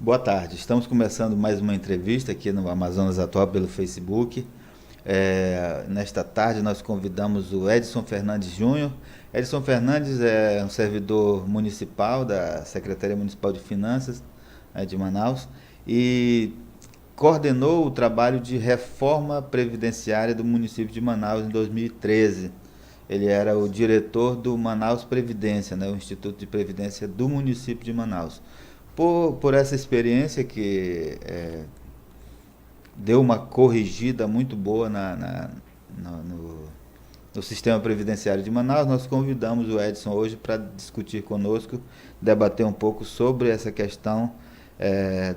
Boa tarde. Estamos começando mais uma entrevista aqui no Amazonas Atual pelo Facebook. Nesta tarde nós convidamos o Edson Fernandes Júnior. Edson Fernandes é um servidor municipal da Secretaria Municipal de Finanças, de Manaus, e coordenou o trabalho de reforma previdenciária do município de Manaus em 2013. Ele era o diretor do Manaus Previdência, o Instituto de Previdência do município de Manaus. Por essa experiência que deu uma corrigida muito boa no sistema previdenciário de Manaus, nós convidamos o Edson hoje para discutir conosco, debater um pouco sobre essa questão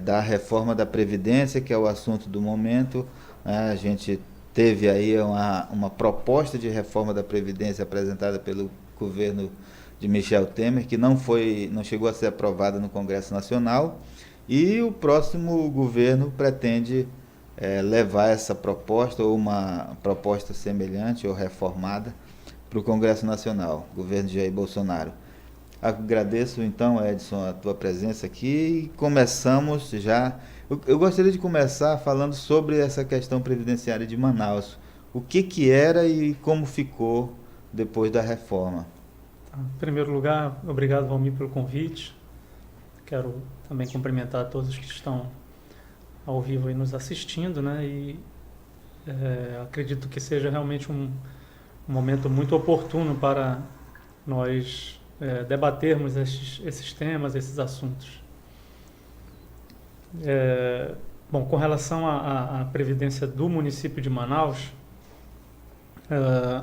da reforma da Previdência, que é o assunto do momento. A gente teve aí uma proposta de reforma da Previdência apresentada pelo governo de Michel Temer, que não chegou a ser aprovada no Congresso Nacional, e o próximo governo pretende levar essa proposta ou uma proposta semelhante ou reformada para o Congresso Nacional, governo de Jair Bolsonaro. Agradeço então, Edson, a tua presença aqui e começamos já. Eu gostaria de começar falando sobre essa questão previdenciária de Manaus. O que era e como ficou depois da reforma? Em primeiro lugar, obrigado, Valmir, pelo convite. Quero também cumprimentar todos que estão ao vivo aí nos assistindo, E acredito que seja realmente um momento muito oportuno para nós debatermos esses temas, esses assuntos. Bom, com relação à Previdência do município de Manaus,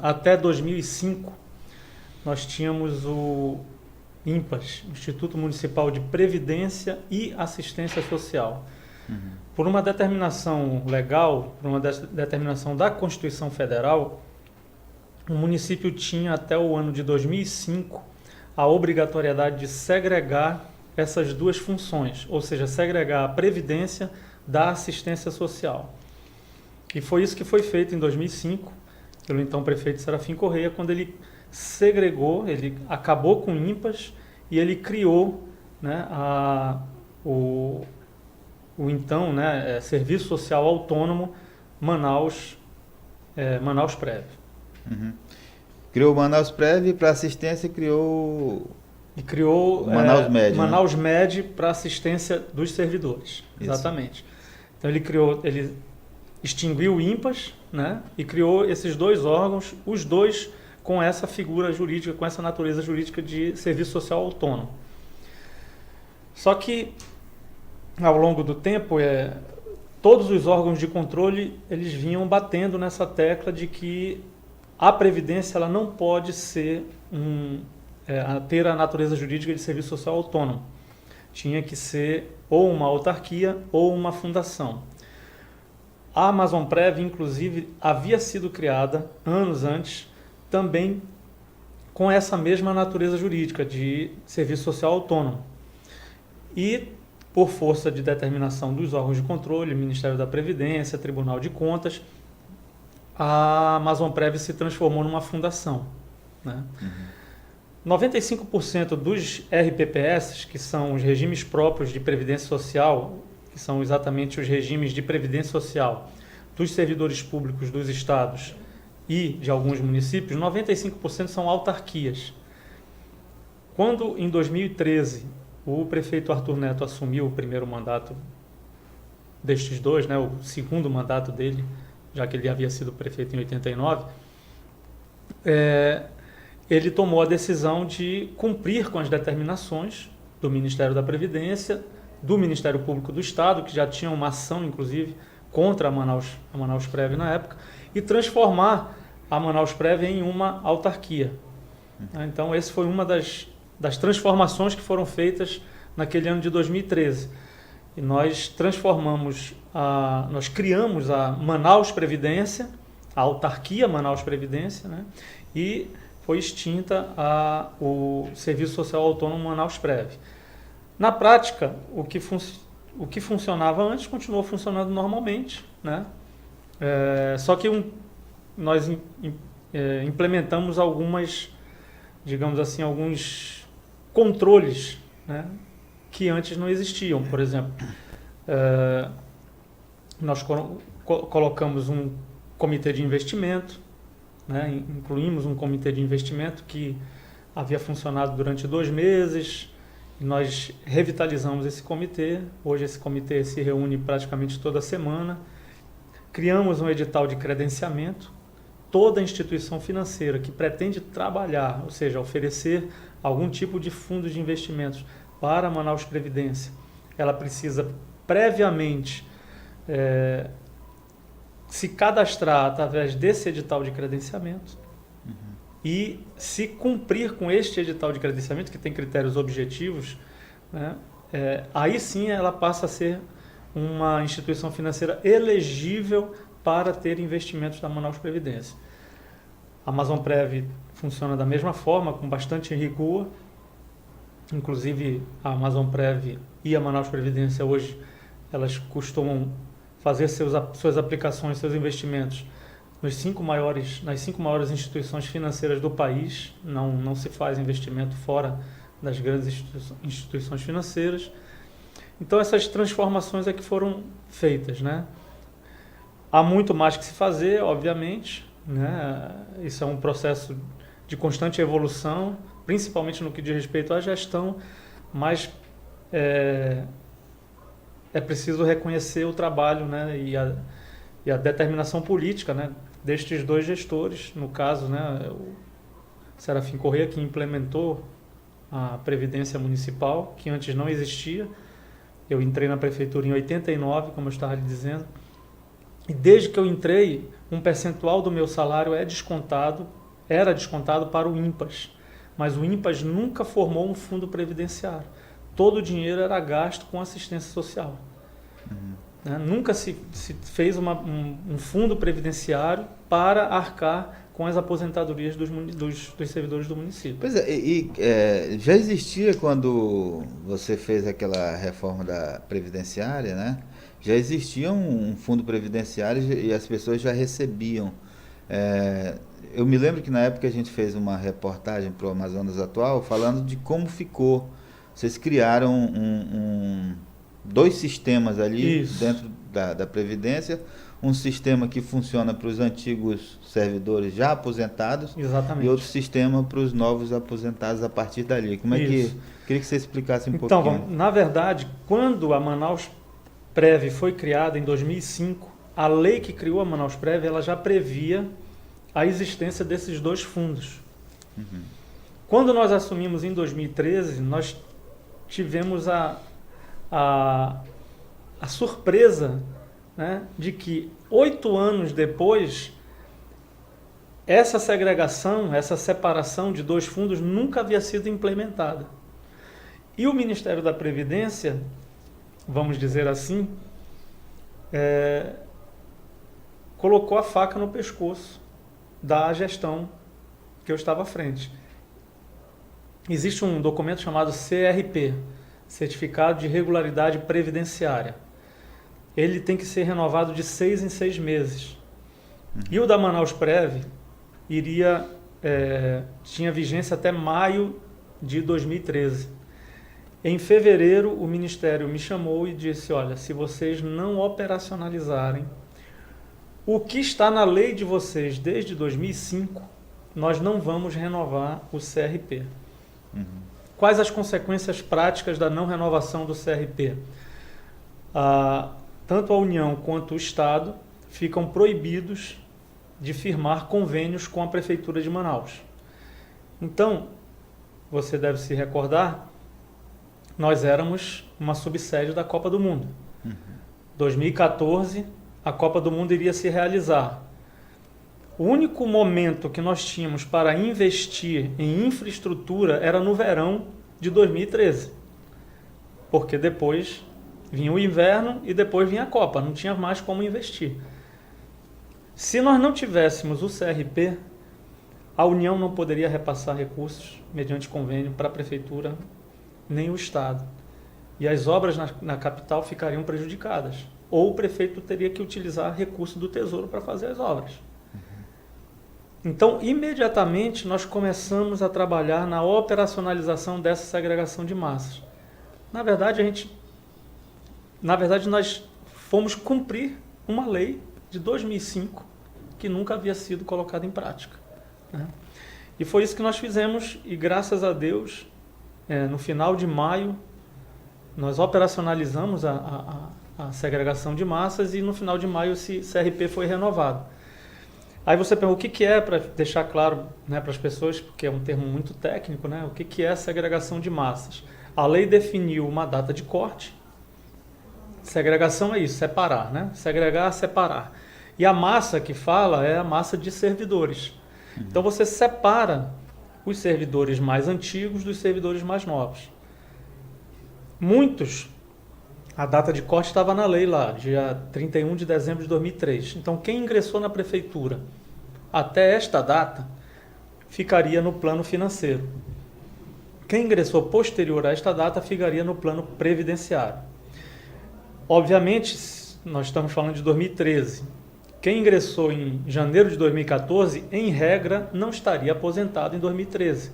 até 2005, nós tínhamos o INPAS, Instituto Municipal de Previdência e Assistência Social. Uhum. Por uma determinação legal, por uma determinação da Constituição Federal, o município tinha até o ano de 2005 a obrigatoriedade de segregar essas duas funções, ou seja, segregar a Previdência da Assistência Social. E foi isso que foi feito em 2005, pelo então prefeito Serafim Correia, quando ele segregou, ele acabou com o INPAS e ele criou o então Serviço Social Autônomo Manaus Prev. Uhum. Criou o Manaus Prev para assistência criou o Manaus Med. Manaus Med para assistência dos servidores. Isso. Exatamente. Então ele extinguiu o INPAS, e criou esses dois órgãos, os dois com essa figura jurídica, com essa natureza jurídica de serviço social autônomo. Só que, ao longo do tempo, todos os órgãos de controle eles vinham batendo nessa tecla de que a Previdência ela não pode ser ter a natureza jurídica de serviço social autônomo. Tinha que ser ou uma autarquia ou uma fundação. A Amazon Prev, inclusive, havia sido criada anos antes, também com essa mesma natureza jurídica de serviço social autônomo. E, por força de determinação dos órgãos de controle, Ministério da Previdência, Tribunal de Contas, a Amazon Prev se transformou numa fundação. Uhum. 95% dos RPPS, que são os regimes próprios de previdência social, que são exatamente os regimes de previdência social dos servidores públicos dos estados e de alguns municípios, 95% são autarquias. Quando, em 2013, o prefeito Arthur Neto assumiu o primeiro mandato destes dois, o segundo mandato dele, já que ele havia sido prefeito em 89, ele tomou a decisão de cumprir com as determinações do Ministério da Previdência, do Ministério Público do Estado, que já tinha uma ação, inclusive, contra a Manaus Prev na época, e transformar a Manaus Prev em uma autarquia. Então, essa foi uma das transformações que foram feitas naquele ano de 2013. E nós nós criamos a Manaus Previdência, a autarquia Manaus Previdência, e foi extinta o Serviço Social Autônomo Manaus Prev. Na prática, o que funcionava antes continuou funcionando normalmente, só que nós implementamos algumas, digamos assim, alguns controles, que antes não existiam. Por exemplo, nós colocamos um comitê de investimento, né? Incluímos um comitê de investimento que havia funcionado durante 2 meses. Nós revitalizamos esse comitê. Hoje esse comitê se reúne praticamente toda semana. Criamos um edital de credenciamento. Toda instituição financeira que pretende trabalhar, ou seja, oferecer algum tipo de fundo de investimentos para a Manaus Previdência, ela precisa previamente se cadastrar através desse edital de credenciamento. E se cumprir com este edital de credenciamento, que tem critérios objetivos, né, aí sim ela passa a ser uma instituição financeira elegível para ter investimentos da Manaus Previdência. A Amazon Prev funciona da mesma forma, com bastante rigor. Inclusive, a Amazon Prev e a Manaus Previdência hoje, elas costumam fazer suas aplicações, seus investimentos nas 5 maiores instituições financeiras do país. Não se faz investimento fora das grandes instituições financeiras. Então, essas transformações é que foram feitas, né? Há muito mais que se fazer, obviamente, né? Isso é um processo de constante evolução, principalmente no que diz respeito à gestão, mas é preciso reconhecer o trabalho, né? e a determinação política, né? Destes 2 gestores, no caso, né? O Serafim Corrêa, que implementou a Previdência Municipal, que antes não existia. Eu entrei na prefeitura em 89, como eu estava lhe dizendo, e desde que eu entrei, um percentual do meu salário era descontado para o INPAS, mas o INPAS nunca formou um fundo previdenciário. Todo o dinheiro era gasto com assistência social. Né? Nunca se fez um fundo previdenciário para arcar com as aposentadorias dos servidores do município. Pois é, já existia quando você fez aquela reforma da previdenciária, né? Já existia um fundo previdenciário e as pessoas já recebiam. Eu me lembro que na época a gente fez uma reportagem para o Amazonas Atual falando de como ficou. Vocês criaram 2 sistemas ali. Isso. Dentro da Previdência, um sistema que funciona para os antigos servidores já aposentados. Exatamente. E outro sistema para os novos aposentados a partir dali. Como é que... Queria que você explicasse um pouquinho. Então, na verdade, quando a Manaus Prev foi criada em 2005, a lei que criou a Manaus Prev, ela já previa a existência desses 2 fundos. Quando nós assumimos em 2013, nós tivemos a surpresa, né, de que 8 anos depois, essa segregação, essa separação de 2 fundos nunca havia sido implementada. E o Ministério da Previdência, vamos dizer assim, colocou a faca no pescoço da gestão que eu estava à frente. Existe um documento chamado CRP, Certificado de Regularidade Previdenciária. Ele tem que ser renovado de 6 em 6 meses. E o da Manaus Prev tinha vigência até maio de 2013. Em fevereiro, o Ministério me chamou e disse: olha, se vocês não operacionalizarem o que está na lei de vocês desde 2005, nós não vamos renovar o CRP. Quais as consequências práticas da não renovação do CRP? Tanto a União quanto o Estado ficam proibidos de firmar convênios com a Prefeitura de Manaus. Então, você deve se recordar, nós éramos uma subsede da Copa do Mundo. 2014, a Copa do Mundo iria se realizar. O único momento que nós tínhamos para investir em infraestrutura era no verão de 2013. Porque depois vinha o inverno e depois vinha a Copa, não tinha mais como investir. Se nós não tivéssemos o CRP, a União não poderia repassar recursos mediante convênio para a Prefeitura, nem o Estado. E as obras na capital ficariam prejudicadas. Ou o prefeito teria que utilizar recurso do Tesouro para fazer as obras. Então, imediatamente, nós começamos a trabalhar na operacionalização dessa segregação de massas. Na verdade, nós fomos cumprir uma lei de 2005 que nunca havia sido colocada em prática, né? E foi isso que nós fizemos e, graças a Deus, no final de maio, nós operacionalizamos a segregação de massas e no final de maio esse CRP foi renovado. Aí você pergunta o que é, para deixar claro, né, para as pessoas, porque é um termo muito técnico, né, o que é segregação de massas. A lei definiu uma data de corte. Segregação é isso, separar, né? Segregar, separar. E a massa que fala é a massa de servidores. Então você separa os servidores mais antigos dos servidores mais novos. Muitos, a data de corte estava na lei lá, dia 31 de dezembro de 2003. Então quem ingressou na prefeitura até esta data ficaria no plano financeiro. Quem ingressou posterior a esta data ficaria no plano previdenciário. Obviamente, nós estamos falando de 2013. Quem ingressou em janeiro de 2014, em regra, não estaria aposentado em 2013.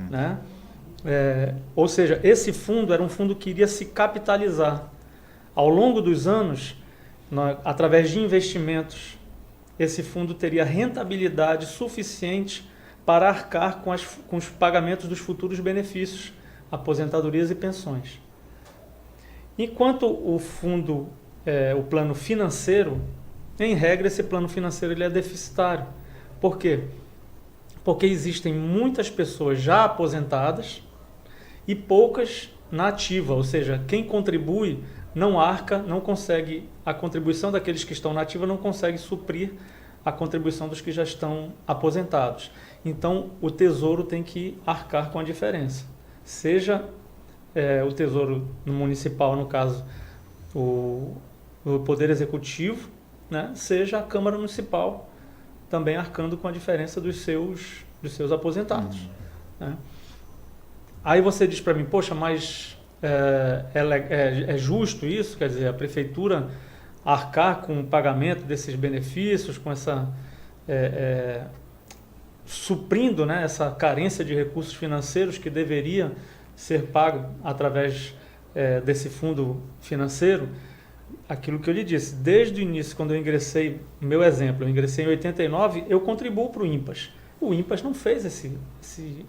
Né? Ou seja, esse fundo era um fundo que iria se capitalizar. Ao longo dos anos, através de investimentos, esse fundo teria rentabilidade suficiente para arcar com os pagamentos dos futuros benefícios, aposentadorias e pensões. Enquanto o fundo, o plano financeiro, em regra, esse plano financeiro ele é deficitário. Por quê? Porque existem muitas pessoas já aposentadas e poucas na ativa, ou seja, quem contribui não arca, não consegue, a contribuição daqueles que estão na ativa não consegue suprir a contribuição dos que já estão aposentados. Então, o Tesouro tem que arcar com a diferença. Seja o Tesouro municipal, no caso, o Poder Executivo, né? Seja a Câmara Municipal também arcando com a diferença dos seus aposentados. Né? Aí você diz para mim, poxa, mas é justo isso? Quer dizer, a Prefeitura arcar com o pagamento desses benefícios, com essa suprindo, né, essa carência de recursos financeiros que deveria ser pago através desse fundo financeiro? Aquilo que eu lhe disse, desde o início, quando eu ingressei, meu exemplo, eu ingressei em 89, eu contribuo para o INPAS. O INPAS não fez esse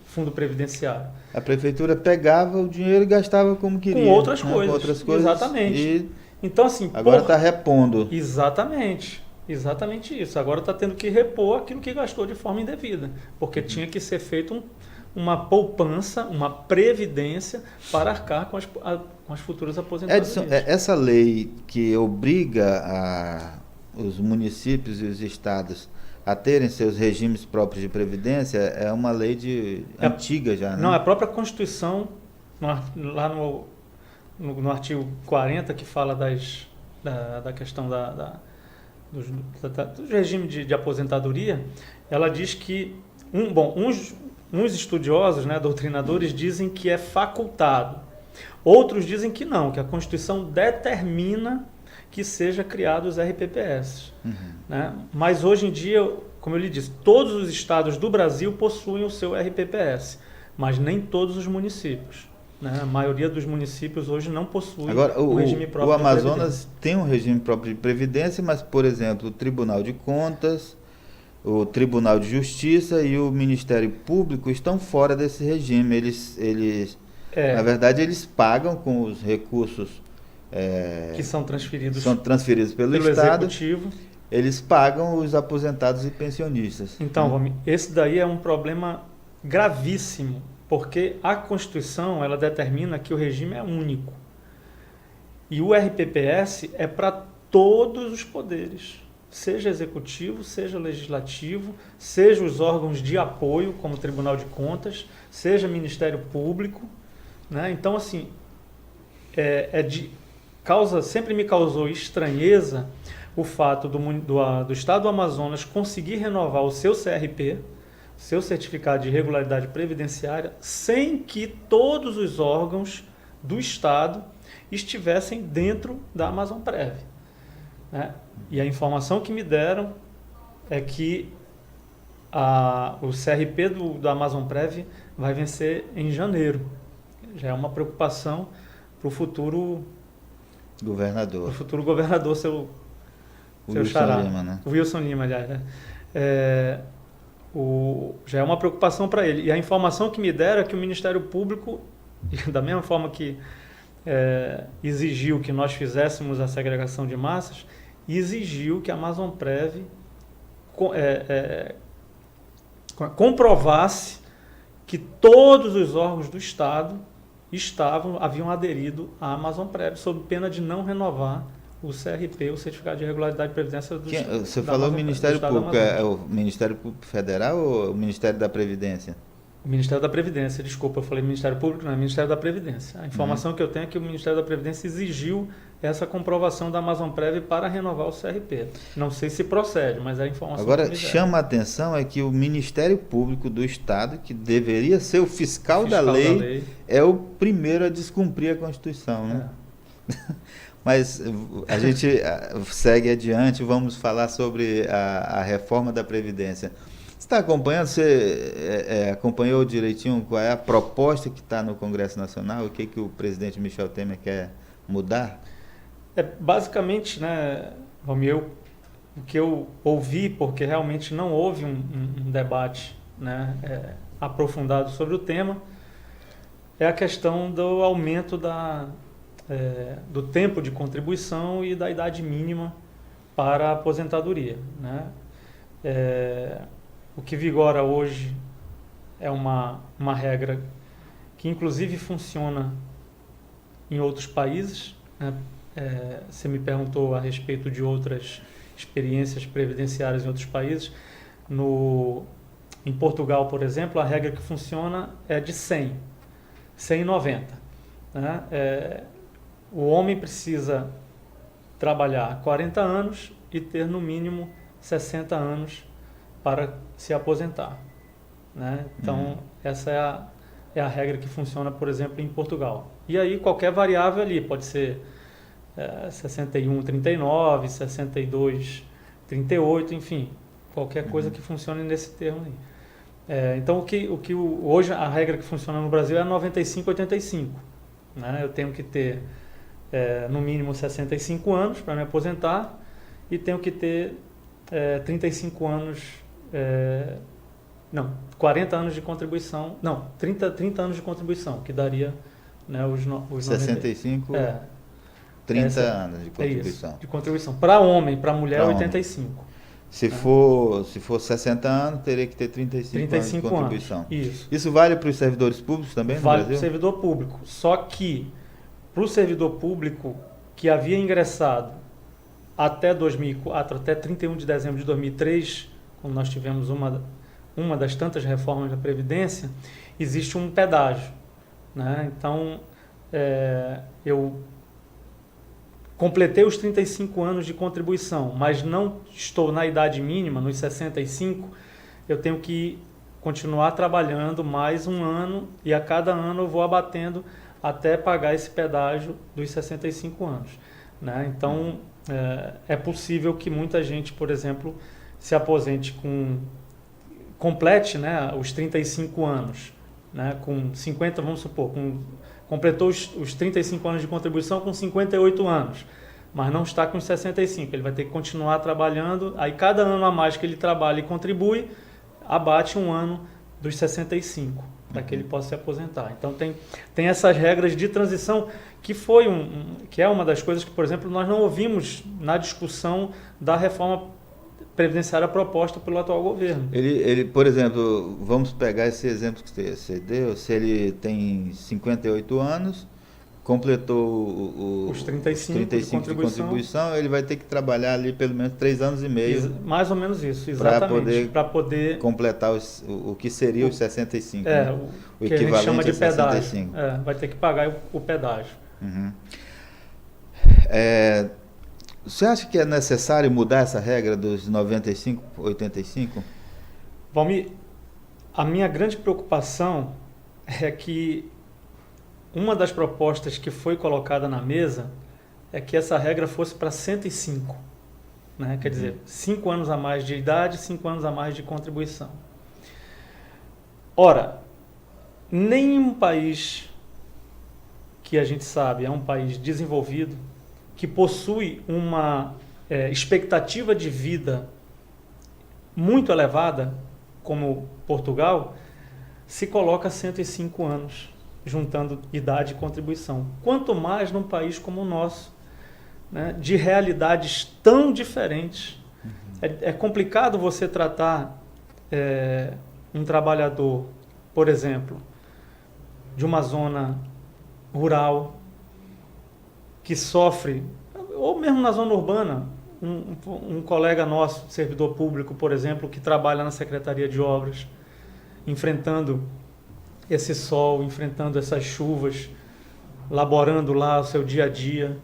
fundo previdenciário. A prefeitura pegava o dinheiro e gastava como queria. Com outras né? coisas. Com outras coisas. Exatamente. Então, assim, agora está repondo. Exatamente isso. Agora está tendo que repor aquilo que gastou de forma indevida, porque tinha que ser feito uma poupança, uma previdência para arcar com as futuras aposentadorias. Edson, essa lei que obriga os municípios e os estados a terem seus regimes próprios de previdência é uma lei antiga já, né? Não, é a própria Constituição, lá no artigo 40, que fala da questão do regime de aposentadoria, ela diz que, uns estudiosos, né, doutrinadores, dizem que é facultado. Outros dizem que não, que a Constituição determina que seja criado os RPPS. Né? Mas hoje em dia, como eu lhe disse, todos os estados do Brasil possuem o seu RPPS, mas nem todos os municípios. Né? A maioria dos municípios hoje não possui um regime próprio. O Amazonas tem um regime próprio de previdência, mas, por exemplo, o Tribunal de Contas, o Tribunal de Justiça e o Ministério Público estão fora desse regime. Eles na verdade, eles pagam com os recursos que são transferidos pelo Estado. Executivo. Eles pagam os aposentados e pensionistas. Então, esse daí é um problema gravíssimo, porque a Constituição ela determina que o regime é único. E o RPPS é para todos os poderes, seja executivo, seja legislativo, seja os órgãos de apoio, como o Tribunal de Contas, seja Ministério Público. Né? Então, assim, sempre me causou estranheza o fato do Estado do Amazonas conseguir renovar o seu CRP, seu Certificado de Regularidade Previdenciária, sem que todos os órgãos do Estado estivessem dentro da Amazonprev. Né? E a informação que me deram é que o CRP da Amazonprev vai vencer em janeiro. Já é uma preocupação para o futuro governador, seu Wilson xará. Lima, né? O Wilson Lima, aliás, né? Já é uma preocupação para ele. E a informação que me deram é que o Ministério Público, da mesma forma que exigiu que nós fizéssemos a segregação de massas, exigiu que a Amazonprev comprovasse que todos os órgãos do Estado haviam aderido à Amazonprev, sob pena de não renovar o CRP, o Certificado de Regularidade de Previdência do Estado. Você falou Ministério Público, é o Ministério Público Federal ou o Ministério da Previdência? O Ministério da Previdência, desculpa, eu falei Ministério Público, não é Ministério da Previdência. A informação que eu tenho é que o Ministério da Previdência exigiu essa comprovação da Amazonprev para renovar o CRP. Não sei se procede, mas é a informação Agora, que me deram. chama a atenção é que o Ministério Público do Estado, que deveria ser o fiscal da lei, é o primeiro a descumprir a Constituição, né? Mas a gente segue adiante, vamos falar sobre a reforma da Previdência. Você está acompanhando? Você acompanhou direitinho qual é a proposta que está no Congresso Nacional? O que o presidente Michel Temer quer mudar? Basicamente, né, Romeu, o que eu ouvi, porque realmente não houve um debate, né, aprofundado sobre o tema, é a questão do aumento do tempo de contribuição e da idade mínima para a aposentadoria, né? O que vigora hoje é uma regra que inclusive funciona em outros países, né? Você me perguntou a respeito de outras experiências previdenciárias em outros países. Em Portugal, por exemplo, a regra que funciona é de 190. Né? O homem precisa trabalhar 40 anos e ter no mínimo 60 anos para se aposentar. Né? Então, essa é a regra que funciona, por exemplo, em Portugal. E aí qualquer variável ali, pode ser 61, 39, 62, 38, enfim, qualquer coisa que funcione nesse termo aí. Então, hoje a regra que funciona no Brasil é 95, 85. Né? Eu tenho que ter no mínimo 65 anos para me aposentar e tenho que ter 35 anos, 40 anos de contribuição, 30 anos de contribuição, que daria, né, os 65, 30 anos de contribuição. Isso, de contribuição. Para homem, para mulher, pra 85. Se for 60 anos, teria que ter 35 anos de contribuição. Isso. Isso vale para os servidores públicos também no Brasil? Vale para o servidor público. Só que para o servidor público que havia ingressado até 2004, até 31 de dezembro de 2003, como nós tivemos uma das tantas reformas da Previdência, existe um pedágio. Né? Então, eu completei os 35 anos de contribuição, mas não estou na idade mínima, nos 65, eu tenho que continuar trabalhando mais um ano e a cada ano eu vou abatendo até pagar esse pedágio dos 65 anos. Né? Então, é possível que muita gente, por exemplo, se aposente complete, né, os 35 anos, né, com 50, vamos supor, completou os 35 anos de contribuição com 58 anos, mas não está com os 65. Ele vai ter que continuar trabalhando, aí cada ano a mais que ele trabalha e contribui, abate um ano dos 65, para que ele possa se aposentar. Então tem essas regras de transição, que que é uma das coisas que, por exemplo, nós não ouvimos na discussão da reforma previdenciária proposta pelo atual governo. Ele, por exemplo, vamos pegar esse exemplo que você deu, se ele tem 58 anos, completou os 35 de contribuição, ele vai ter que trabalhar ali pelo menos 3 anos e meio. Mais ou menos isso, exatamente. Para poder completar o que seria os 65. O que equivalente a gente chama de pedágio. Vai ter que pagar o pedágio. Uhum. Você acha que é necessário mudar essa regra dos 95, 85? Valmir, a minha grande preocupação é que uma das propostas que foi colocada na mesa é que essa regra fosse para 105. Né? Quer dizer, 5 anos a mais de idade, 5 anos a mais de contribuição. Ora, nenhum país que a gente sabe é um país desenvolvido, que possui uma expectativa de vida muito elevada, como Portugal, se coloca 105 anos, juntando idade e contribuição. Quanto mais num país como o nosso, né, de realidades tão diferentes. É complicado você tratar um trabalhador, por exemplo, de uma zona rural, que sofre, ou mesmo na zona urbana, um colega nosso, servidor público, por exemplo, que trabalha na Secretaria de Obras, enfrentando esse sol, enfrentando essas chuvas, laborando lá o seu dia a dia,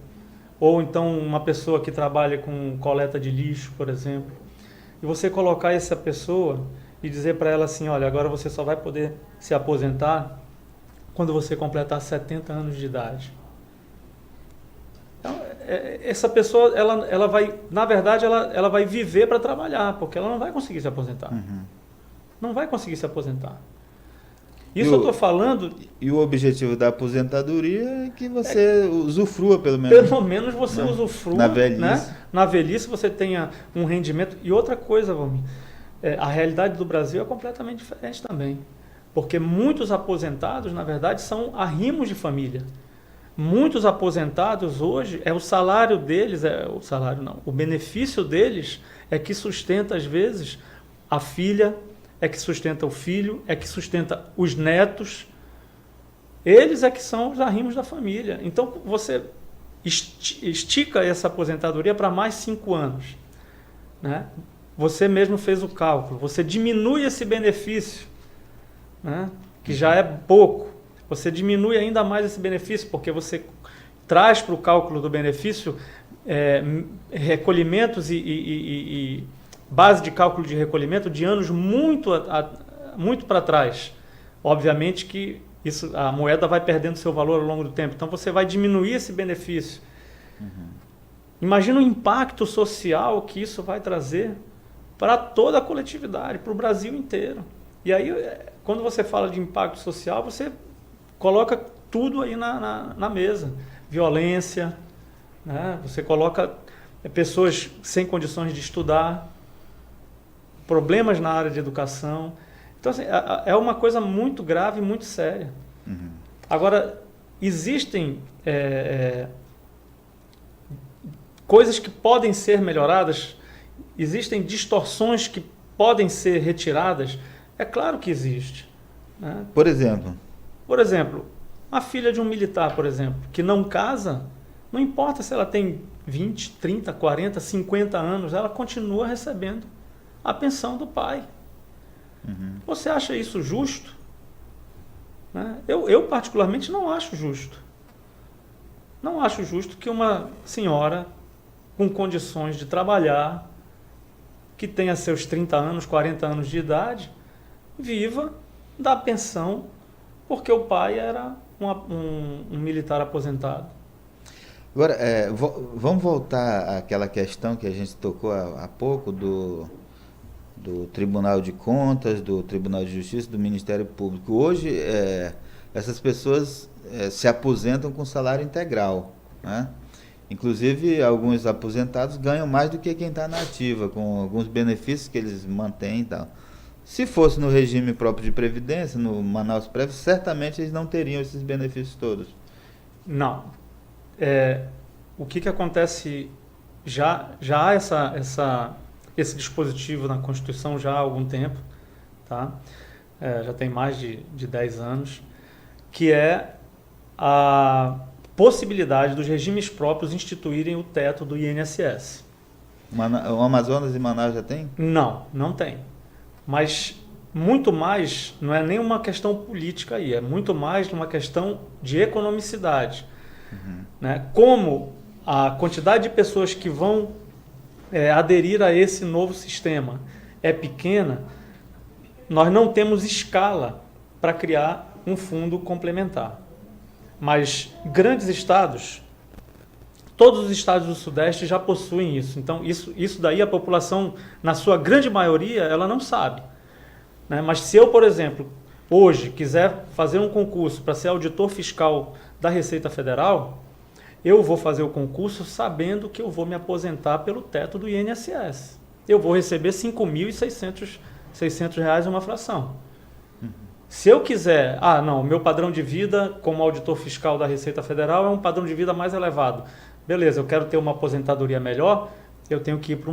ou então uma pessoa que trabalha com coleta de lixo, por exemplo, e você colocar essa pessoa e dizer para ela assim, olha, agora você só vai poder se aposentar quando você completar 70 anos de idade. Então, essa pessoa, ela vai, na verdade, ela vai viver para trabalhar, porque ela não vai conseguir se aposentar. Não vai conseguir se aposentar. Isso eu estou falando... E o objetivo da aposentadoria é que você usufrua, pelo menos. Pelo menos você usufrua. Na velhice. Né? Na velhice você tenha um rendimento. E outra coisa, Valmir, a realidade do Brasil é completamente diferente também. Porque muitos aposentados, na verdade, são arrimos de família. Muitos aposentados hoje, o salário deles, o benefício deles é que sustenta, às vezes, a filha, é que sustenta o filho, é que sustenta os netos. Eles é que são os arrimos da família. Então, você estica essa aposentadoria para mais 5 anos. Né? Você mesmo fez o cálculo. Você diminui esse benefício, né? Que já é pouco. Você diminui ainda mais esse benefício, porque você traz para o cálculo do benefício recolhimentos e base de cálculo de recolhimento de anos muito para trás. Obviamente que a moeda vai perdendo seu valor ao longo do tempo. Então você vai diminuir esse benefício. Imagina o impacto social que isso vai trazer para toda a coletividade, para o Brasil inteiro. E aí, quando você fala de impacto social, você coloca tudo aí na mesa. Violência, né? Você coloca pessoas sem condições de estudar, problemas na área de educação. Então, assim, é uma coisa muito grave, muito séria. Agora, existem coisas que podem ser melhoradas, existem distorções que podem ser retiradas. É claro que existe. Né? Por exemplo? Por exemplo, a filha de um militar, por exemplo, que não casa, não importa se ela tem 20, 30, 40, 50 anos, ela continua recebendo a pensão do pai. Você acha isso justo? Né? Eu particularmente não acho justo. Não acho justo que uma senhora com condições de trabalhar, que tenha seus 30 anos, 40 anos de idade, viva da pensão porque o pai era um militar aposentado. Agora, vamos voltar àquela questão que a gente tocou há pouco do Tribunal de Contas, do Tribunal de Justiça, do Ministério Público. Hoje, essas pessoas se aposentam com salário integral, né? Inclusive, alguns aposentados ganham mais do que quem está na ativa, com alguns benefícios que eles mantêm e tal. Se fosse no regime próprio de previdência, no Manaus Prev, certamente eles não teriam esses benefícios todos. Não. O que acontece, já há esse dispositivo na Constituição já há algum tempo, tá? Já tem mais de 10 anos, que é a possibilidade dos regimes próprios instituírem o teto do INSS. O Amazonas e Manaus já tem? Não tem. Mas muito mais, não é nem uma questão política aí, é muito mais uma questão de economicidade. Né? Como a quantidade de pessoas que vão aderir a esse novo sistema é pequena, nós não temos escala para criar um fundo complementar. Mas grandes estados, todos os estados do Sudeste já possuem isso. Então, isso daí a população, na sua grande maioria, ela não sabe. Né? Mas se eu, por exemplo, hoje quiser fazer um concurso para ser auditor fiscal da Receita Federal, eu vou fazer o concurso sabendo que eu vou me aposentar pelo teto do INSS. Eu vou receber R$ 5.600 uma fração. Se eu quiser, não, meu padrão de vida como auditor fiscal da Receita Federal é um padrão de vida mais elevado. Beleza, eu quero ter uma aposentadoria melhor, eu tenho que ir para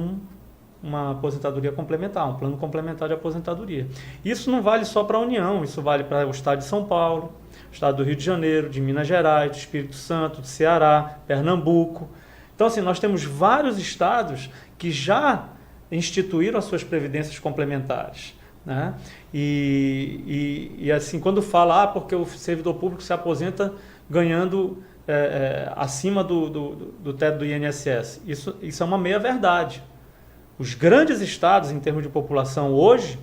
uma aposentadoria complementar, um plano complementar de aposentadoria. Isso não vale só para a União, isso vale para o estado de São Paulo, o estado do Rio de Janeiro, de Minas Gerais, do Espírito Santo, do Ceará, Pernambuco. Então, assim, nós temos vários estados que já instituíram as suas previdências complementares, né? E assim, quando fala, porque o servidor público se aposenta ganhando acima do teto do INSS, isso é uma meia-verdade. Os grandes estados, em termos de população hoje,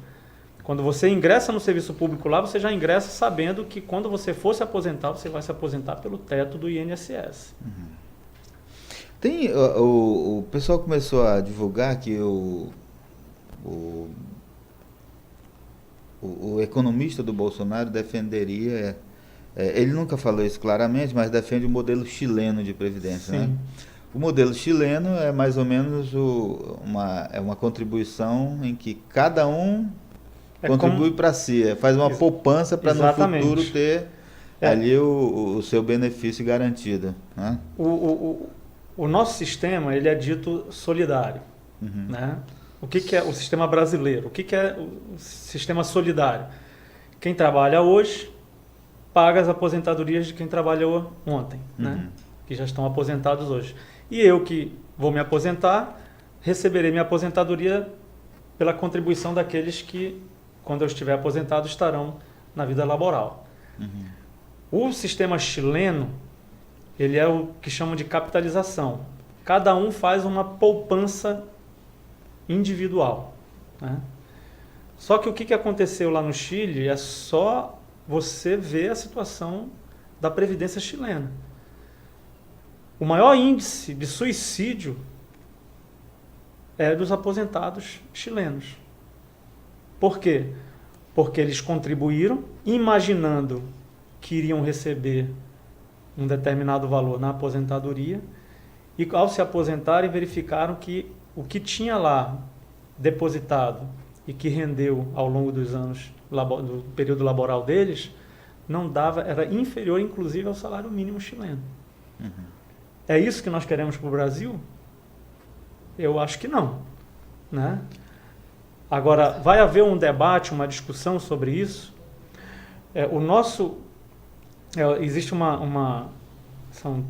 quando você ingressa no serviço público lá, você já ingressa sabendo que quando você for se aposentar, você vai se aposentar pelo teto do INSS. O pessoal começou a divulgar que o economista do Bolsonaro defenderia, ele nunca falou isso claramente, mas defende o modelo chileno de previdência, Sim. né? O modelo chileno é mais ou menos uma contribuição em que cada um contribui para si, faz uma poupança para no futuro ter ali o seu benefício garantido, né? O nosso sistema, ele é dito solidário, né? O que é o sistema brasileiro? O que é o sistema solidário? Quem trabalha hoje paga as aposentadorias de quem trabalhou ontem, né? Que já estão aposentados hoje. E eu que vou me aposentar, receberei minha aposentadoria pela contribuição daqueles que, quando eu estiver aposentado, estarão na vida laboral. O sistema chileno, ele é o que chamam de capitalização. Cada um faz uma poupança individual, né? Só que o que aconteceu lá no Chile é só você ver a situação da previdência chilena. O maior índice de suicídio é dos aposentados chilenos. Por quê? Porque eles contribuíram imaginando que iriam receber um determinado valor na aposentadoria e, ao se aposentarem, verificaram que o que tinha lá depositado e que rendeu ao longo dos anos do período laboral deles não dava, era inferior inclusive ao salário mínimo chileno. É isso que nós queremos para o Brasil? Eu acho que não, né? Agora, vai haver um debate, uma discussão sobre isso. Existe são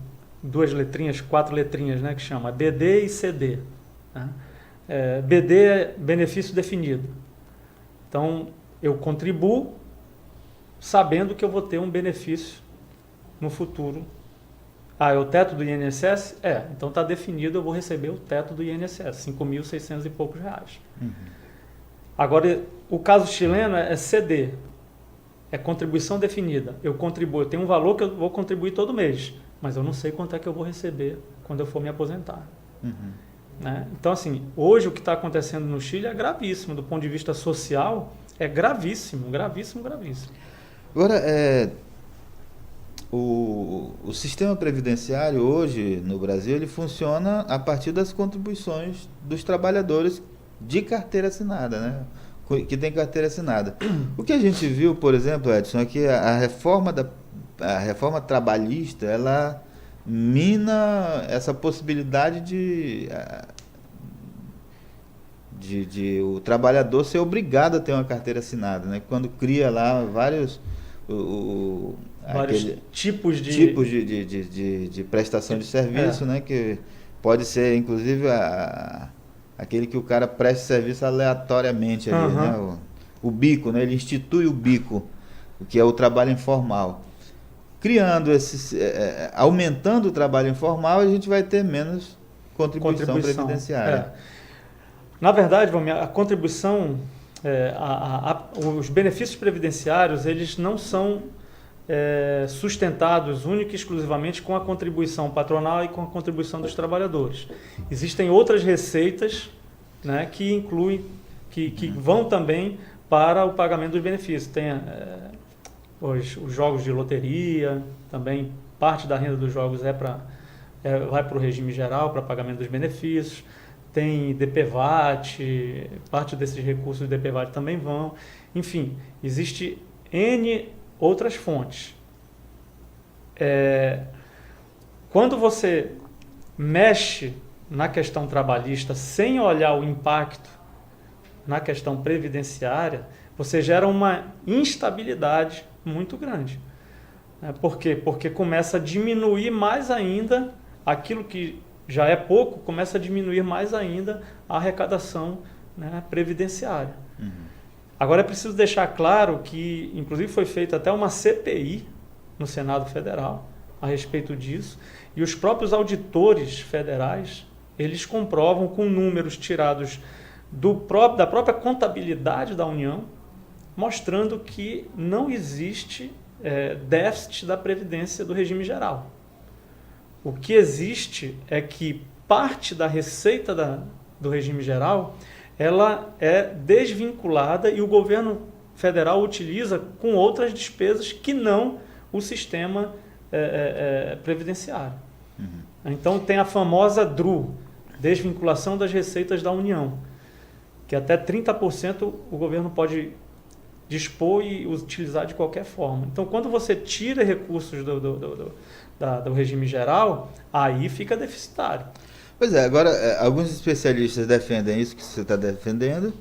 4 letrinhas, né, que chama BD e CD, né? BD é benefício definido. Então, eu contribuo sabendo que eu vou ter um benefício no futuro. É o teto do INSS? Então está definido, eu vou receber o teto do INSS, 5.600 e poucos reais. Agora, o caso chileno é CD, é contribuição definida. Eu tenho um valor que eu vou contribuir todo mês, mas eu não sei quanto é que eu vou receber quando eu for me aposentar. Né? Então, assim, hoje o que está acontecendo no Chile é gravíssimo, do ponto de vista social, é gravíssimo, gravíssimo, gravíssimo. Agora, o sistema previdenciário hoje no Brasil, ele funciona a partir das contribuições dos trabalhadores de carteira assinada, né? Que tem carteira assinada. O que a gente viu, por exemplo, Edson, é que a reforma trabalhista, ela mina essa possibilidade de o trabalhador ser obrigado a ter uma carteira assinada, né? Quando cria lá vários tipos de prestação de serviço, né? Que pode ser, inclusive, aquele que o cara presta serviço aleatoriamente ali, né? O bico, né? Ele institui o bico, o que é o trabalho informal. Aumentando o trabalho informal, a gente vai ter menos contribuição previdenciária. Na verdade, a contribuição, os benefícios previdenciários, eles não são sustentados única e exclusivamente com a contribuição patronal e com a contribuição dos trabalhadores. Existem outras receitas, né, que que vão também para o pagamento dos benefícios. Tem os jogos de loteria, também parte da renda dos jogos vai para o regime geral, para pagamento dos benefícios. Tem DPVAT, parte desses recursos do DPVAT também vão. Enfim, existe N outras fontes. Quando você mexe na questão trabalhista sem olhar o impacto na questão previdenciária, você gera uma instabilidade muito grande. Por quê? Porque começa a diminuir mais ainda aquilo que já é pouco, começa a diminuir mais ainda a arrecadação, né, previdenciária. Uhum. Agora é preciso deixar claro que, inclusive, foi feita até uma CPI no Senado Federal a respeito disso, e os próprios auditores federais, eles comprovam com números tirados da própria contabilidade da União, mostrando que não existe déficit da Previdência do regime geral. O que existe é que parte da receita do regime geral ela é desvinculada e o governo federal utiliza com outras despesas que não o sistema previdenciário. Uhum. Então tem a famosa DRU, desvinculação das receitas da União, que até 30% o governo pode dispor e utilizar de qualquer forma. Então, quando você tira recursos do regime geral, aí fica deficitário. Pois é, agora, alguns especialistas defendem isso que você está defendendo,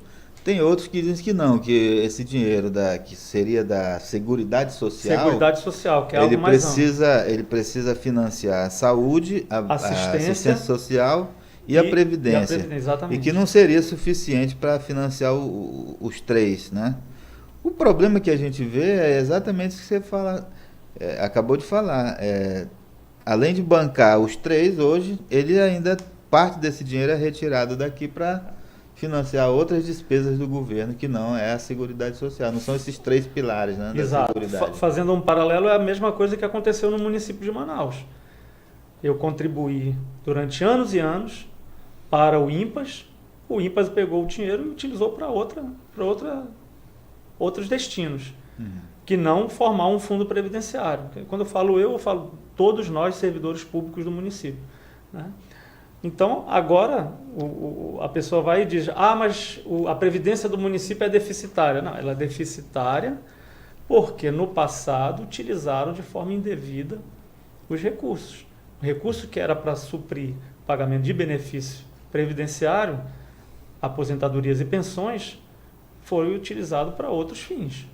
tem outros que dizem que não, que esse dinheiro que seria da Seguridade Social... Seguridade Social, que é algo mais amplo. Ele precisa financiar a saúde, a assistência social e a Previdência. Exatamente. E que não seria suficiente para financiar os três, né? O problema que a gente vê é exatamente o que você acabou de falar. Além de bancar os três, hoje, ele ainda, parte desse dinheiro é retirado daqui para financiar outras despesas do governo, que não é a Seguridade Social. Não são esses três pilares, né, da Exato. Seguridade. Fazendo um paralelo, é a mesma coisa que aconteceu no município de Manaus. Eu contribuí durante anos e anos para o INPAS pegou o dinheiro e utilizou para outros destinos, que não formar um fundo previdenciário. Quando eu falo todos nós, servidores públicos do município, né? Então, agora, a pessoa vai e diz, mas a previdência do município é deficitária. Não, ela é deficitária porque no passado utilizaram de forma indevida os recursos. O recurso que era para suprir pagamento de benefício previdenciário, aposentadorias e pensões, foi utilizado para outros fins.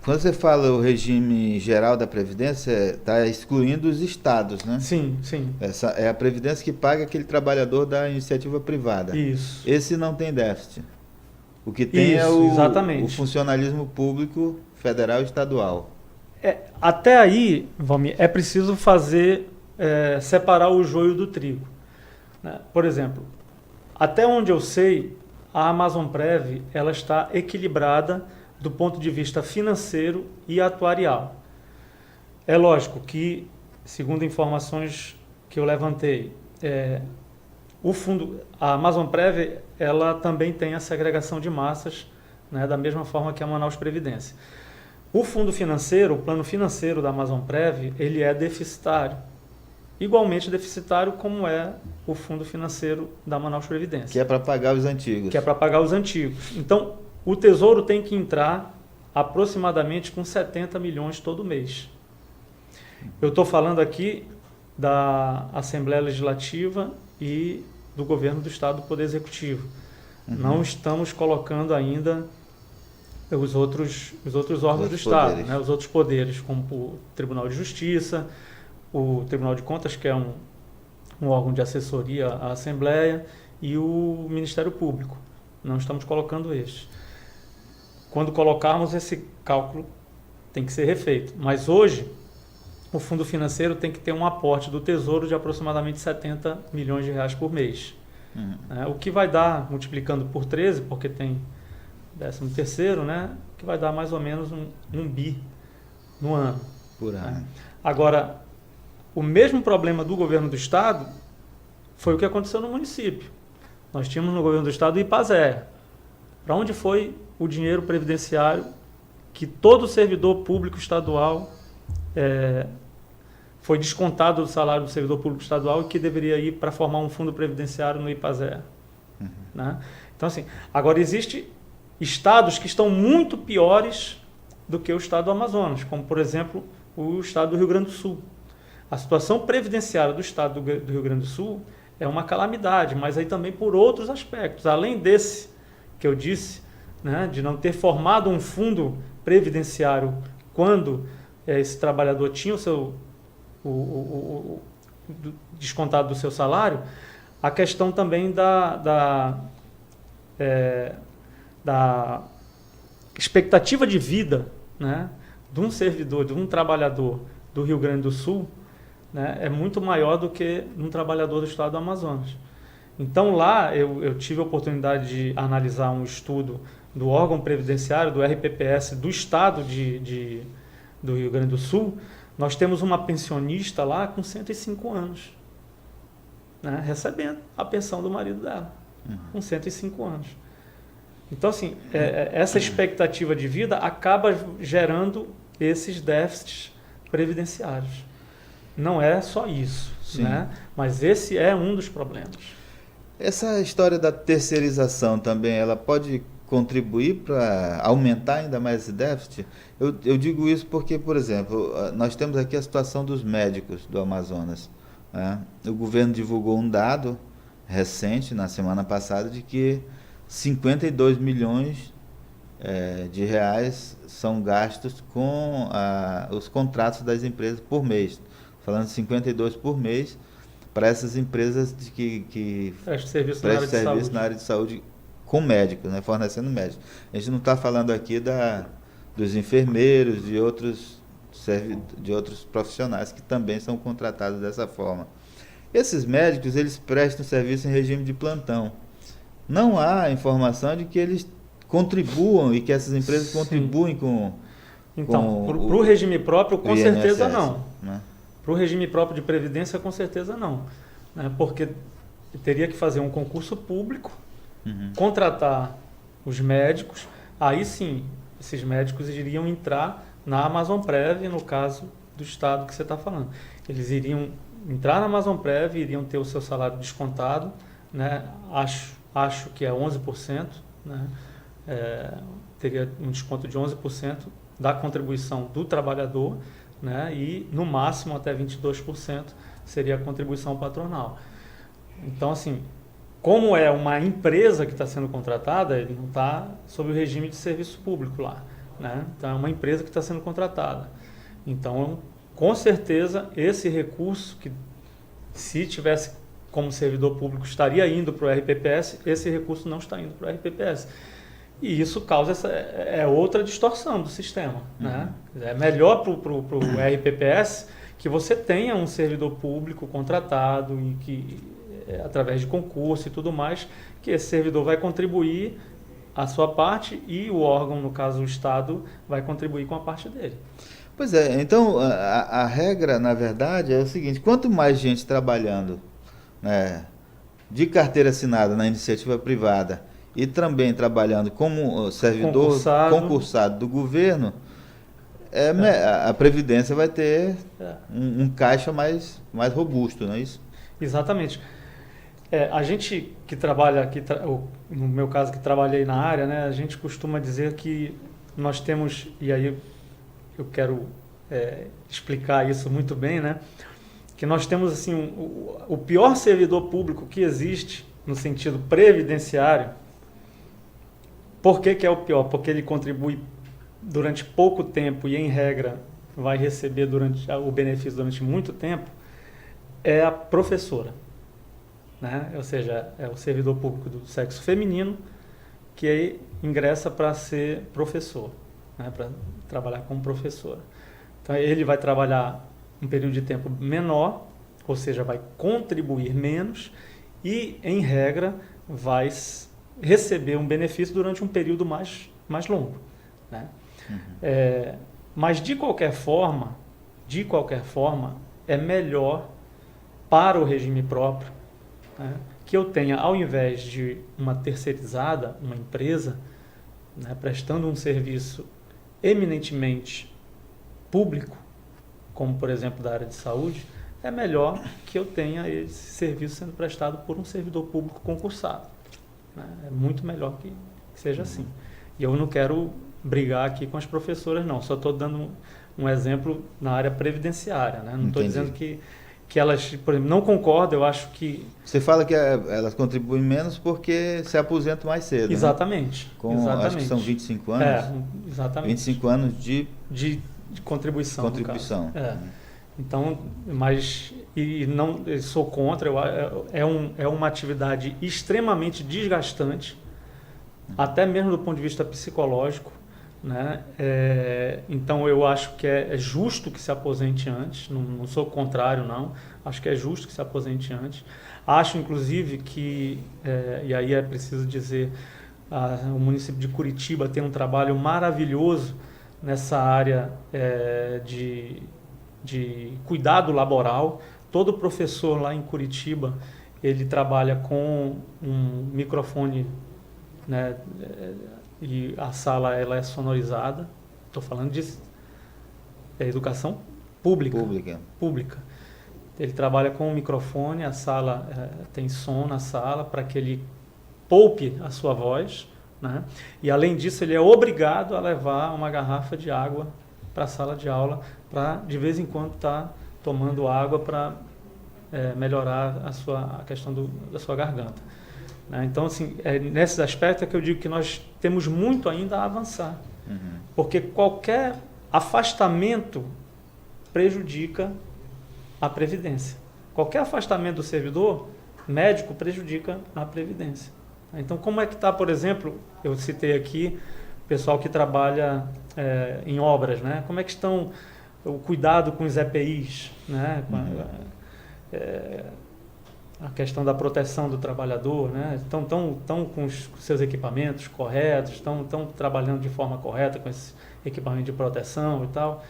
Quando você fala o regime geral da Previdência, está excluindo os estados, né? Sim, sim. Essa é a Previdência que paga aquele trabalhador da iniciativa privada. Isso. Esse não tem déficit. O que tem é o funcionalismo público federal e estadual. Até aí, Valmir, é preciso separar o joio do trigo, né? Por exemplo, até onde eu sei, a Amazonprev ela está equilibrada do ponto de vista financeiro e atuarial. É lógico que, segundo informações que eu levantei, a Amazonprev ela também tem a segregação de massas, né, da mesma forma que a Manaus Previdência. O fundo financeiro, o plano financeiro da Amazonprev, ele é deficitário. Igualmente deficitário como é o fundo financeiro da Manaus Previdência. Que é para pagar os antigos. Então, o Tesouro tem que entrar aproximadamente com 70 milhões todo mês. Eu estou falando aqui da Assembleia Legislativa e do Governo do Estado do Poder Executivo. Não estamos colocando ainda os outros órgãos do Estado, né? Os outros poderes, como o Tribunal de Justiça, o Tribunal de Contas, que é um órgão de assessoria à Assembleia, e o Ministério Público. Não estamos colocando estes. Quando colocarmos, esse cálculo tem que ser refeito. Mas hoje, o fundo financeiro tem que ter um aporte do Tesouro de aproximadamente 70 milhões de reais por mês. O que vai dar, multiplicando por 13, porque tem 13º, né? Que vai dar mais ou menos um bi no ano. Por ano. Agora, o mesmo problema do governo do Estado foi o que aconteceu no município. nós tínhamos no governo do estado o IPASEA. Para onde foi o dinheiro previdenciário que todo servidor público estadual foi descontado do salário do servidor público estadual e que deveria ir para formar um fundo previdenciário no IPASEA? Né? Então, assim, agora existem estados que estão muito piores do que o estado do Amazonas, como, por exemplo, o estado do Rio Grande do Sul. A situação previdenciária do estado do Rio Grande do Sul é uma calamidade, mas aí também por outros aspectos. Além desse que eu disse, né, de não ter formado um fundo previdenciário quando esse trabalhador tinha o seu descontado do seu salário, a questão também da expectativa de vida, né, de um servidor, de um trabalhador do Rio Grande do Sul, né, é muito maior do que um trabalhador do estado do Amazonas. Então lá eu tive a oportunidade de analisar um estudo do órgão previdenciário, do RPPS, do estado do Rio Grande do Sul. Nós temos uma pensionista lá com 105 anos, né, recebendo a pensão do marido dela, com 105 anos. Então, assim, essa expectativa de vida acaba gerando esses déficits previdenciários. Não é só isso, né? Mas esse é um dos problemas. Essa história da terceirização também, ela pode contribuir para aumentar ainda mais esse déficit? Eu digo isso porque, por exemplo, nós temos aqui a situação dos médicos do Amazonas, né? O governo divulgou um dado recente, na semana passada, de que 52 milhões de reais são gastos com os contratos das empresas por mês. Falando 52 por mês para essas empresas que prestam serviço na área de saúde com médicos, né, fornecendo médicos. A gente não está falando aqui dos enfermeiros, de outros profissionais que também são contratados dessa forma. Esses médicos, eles prestam serviço em regime de plantão. Não há informação de que eles contribuam e que essas empresas contribuem com... Então, para o regime próprio, com certeza INSS, não. Né? Para o regime próprio de previdência, com certeza não. Né? Porque teria que fazer um concurso público, contratar os médicos, aí sim, esses médicos iriam entrar na Amazonprev, no caso do estado que você está falando. Eles iriam entrar na Amazonprev, iriam ter o seu salário descontado, né? Acho que é 11%, né? Teria um desconto de 11% da contribuição do trabalhador, né? E no máximo até 22% seria a contribuição patronal. Então, assim, como é uma empresa que está sendo contratada, ele não está sob o regime de serviço público lá, né? Então é uma empresa que está sendo contratada. Então, com certeza, esse recurso que, se tivesse como servidor público, estaria indo para o RPPS, esse recurso não está indo para o RPPS. E isso causa outra distorção do sistema. Né? É melhor para o RPPS que você tenha um servidor público contratado e que, através de concurso e tudo mais, que esse servidor vai contribuir a sua parte e o órgão, no caso o Estado, vai contribuir com a parte dele. Pois é, então a regra, na verdade, é o seguinte: quanto mais gente trabalhando, né, de carteira assinada na iniciativa privada e também trabalhando como servidor concursado do governo, a Previdência vai ter um caixa mais robusto, não é isso? Exatamente. A gente que trabalha, no meu caso que trabalhei na área, né, a gente costuma dizer que nós temos, e aí eu quero explicar isso muito bem, né, que nós temos assim o pior servidor público que existe no sentido previdenciário. Por que é o pior? Porque ele contribui durante pouco tempo e, em regra, vai receber o benefício durante muito tempo, é a professora. Né? Ou seja, é o servidor público do sexo feminino que aí ingressa para ser professor, né? Para trabalhar como professora. Então, ele vai trabalhar um período de tempo menor, ou seja, vai contribuir menos e, em regra, vai receber um benefício durante um período mais longo. Né? Mas, de qualquer forma, é melhor para o regime próprio, né, que eu tenha, ao invés de uma terceirizada, uma empresa, né, prestando um serviço eminentemente público, como por exemplo da área de saúde, é melhor que eu tenha esse serviço sendo prestado por um servidor público concursado, né? É muito melhor que seja assim. E eu não quero brigar aqui com as professoras, não. Só estou dando um exemplo na área previdenciária, né? Não estou dizendo que elas, por exemplo, não concordam. Eu acho que... Você fala que elas contribuem menos porque se aposentam mais cedo, exatamente. Né? Exatamente. Acho que são 25 anos. Exatamente. 25 anos de contribuição. Contribuição. Então, mas não, eu sou contra. É uma atividade extremamente desgastante, até mesmo do ponto de vista psicológico, né? Então eu acho que é justo que se aposente antes. Não sou contrário, não. Acho que é justo que se aposente antes. Acho, inclusive, que e aí é preciso dizer, o município de Curitiba tem um trabalho maravilhoso nessa área de cuidado laboral. Todo professor lá em Curitiba, ele trabalha com um microfone, né, e a sala ela é sonorizada. Estou falando de educação pública. Ele trabalha com um microfone, a sala tem som na sala para que ele poupe a sua voz, né? E além disso ele é obrigado a levar uma garrafa de água para a sala de aula, para de vez em quando estar tomando água para melhorar a questão da sua garganta, né? Então, assim, nesse aspecto é que eu digo que nós temos muito ainda a avançar, porque qualquer afastamento prejudica a Previdência. Qualquer afastamento do servidor médico prejudica a Previdência. Então, como é que está, por exemplo, eu citei aqui o pessoal que trabalha em obras, né? Como é que estão o cuidado com os EPIs, né? A questão da proteção do trabalhador, né? Estão com os seus equipamentos corretos, estão trabalhando de forma correta com esse equipamento de proteção e tal.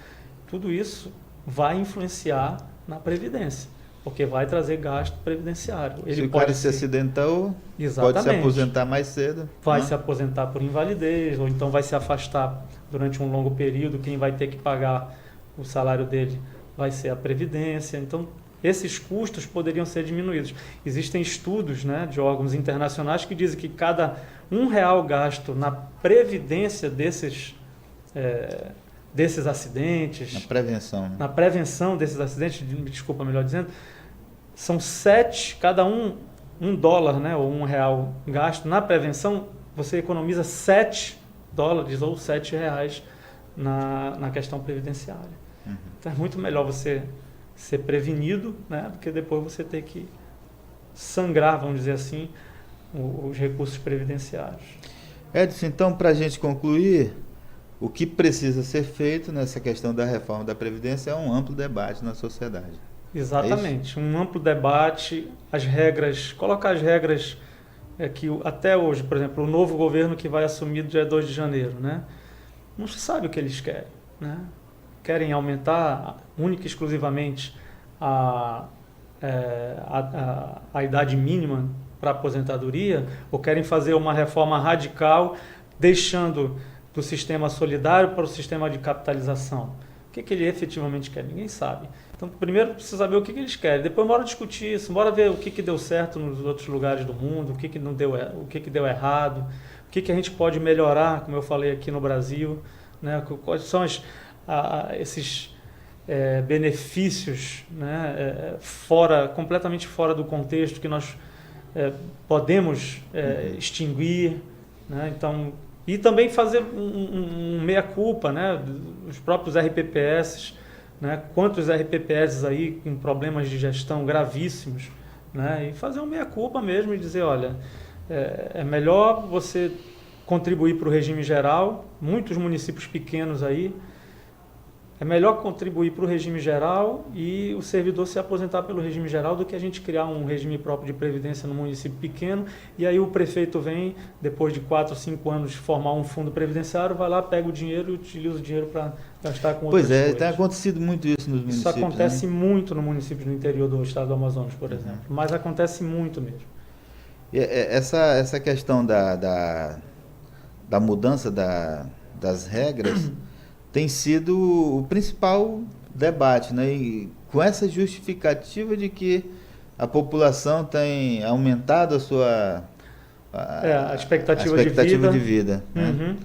Tudo isso vai influenciar na Previdência, porque vai trazer gasto previdenciário. Se o cara se acidentou, pode se aposentar mais cedo. Vai se aposentar por invalidez, ou então vai se afastar durante um longo período. Quem vai ter que pagar o salário dele vai ser a Previdência. Então, esses custos poderiam ser diminuídos. Existem estudos, né, de órgãos internacionais que dizem que cada R$1 gasto na previdência desses acidentes... Na prevenção desses acidentes, desculpa, melhor dizendo, são 7, cada $1, né, ou R$1 gasto na prevenção, você economiza $7 ou R$7 na questão previdenciária. Então é muito melhor você ser prevenido, né, do que depois você ter que sangrar, vamos dizer assim, os recursos previdenciários. Edson, então, para a gente concluir, o que precisa ser feito nessa questão da reforma da Previdência é um amplo debate na sociedade. Exatamente, um amplo debate, as regras, colocar as regras que até hoje, por exemplo, o novo governo que vai assumir dia 2 de janeiro, né, não se sabe o que eles querem, né? Querem aumentar única e exclusivamente a idade mínima para aposentadoria, ou querem fazer uma reforma radical, deixando do sistema solidário para o sistema de capitalização? O que ele efetivamente quer? Ninguém sabe. Então, primeiro precisa saber o que eles querem. Depois, bora discutir isso, bora ver o que deu certo nos outros lugares do mundo, o que não deu, o que deu errado, o que a gente pode melhorar, como eu falei aqui no Brasil, né? Quais são esses benefícios, né, completamente fora do contexto que nós podemos extinguir, né? Então, e também fazer um meia-culpa, né, os próprios RPPS, né, quantos RPPS aí com problemas de gestão gravíssimos, né, e fazer um meia-culpa mesmo e dizer, olha, é melhor você contribuir para o regime geral, muitos municípios pequenos aí, é melhor contribuir para o regime geral e o servidor se aposentar pelo regime geral do que a gente criar um regime próprio de previdência no município pequeno e aí o prefeito vem, depois de 4 ou 5 anos de formar um fundo previdenciário, vai lá, pega o dinheiro e utiliza o dinheiro para gastar com outras coisas. Tem acontecido muito isso nos municípios. Isso acontece, né? muito no município do interior do estado do Amazonas, por exemplo, mas acontece muito mesmo. Essa questão da mudança das regras tem sido o principal debate, né? E com essa justificativa de que a população tem aumentado a expectativa de vida, né? Uhum.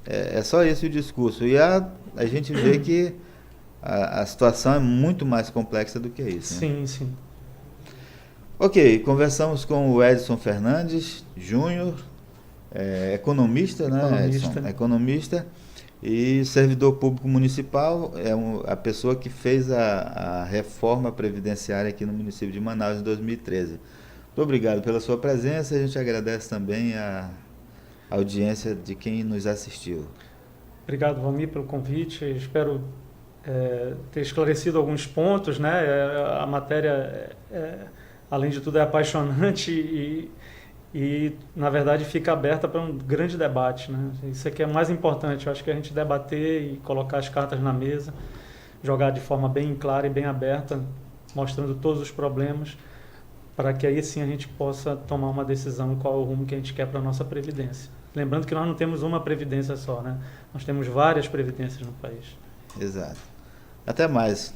É só esse o discurso. E a gente vê que a situação é muito mais complexa do que isso. Sim, né? sim. Ok, conversamos com o Edson Fernandes Júnior, economista, né, Edson? Economista e servidor público municipal, a pessoa que fez a reforma previdenciária aqui no município de Manaus em 2013. Muito obrigado pela sua presença, a gente agradece também a audiência de quem nos assistiu. Obrigado, Valmir, pelo convite. Espero ter esclarecido alguns pontos, né? A matéria, além de tudo, é apaixonante e, na verdade, fica aberta para um grande debate, né? Isso aqui é mais importante. Eu acho que a gente debater e colocar as cartas na mesa, jogar de forma bem clara e bem aberta, mostrando todos os problemas, para que aí sim a gente possa tomar uma decisão qual é o rumo que a gente quer para a nossa Previdência. Lembrando que nós não temos uma Previdência só, né? Nós temos várias Previdências no país. Exato. Até mais.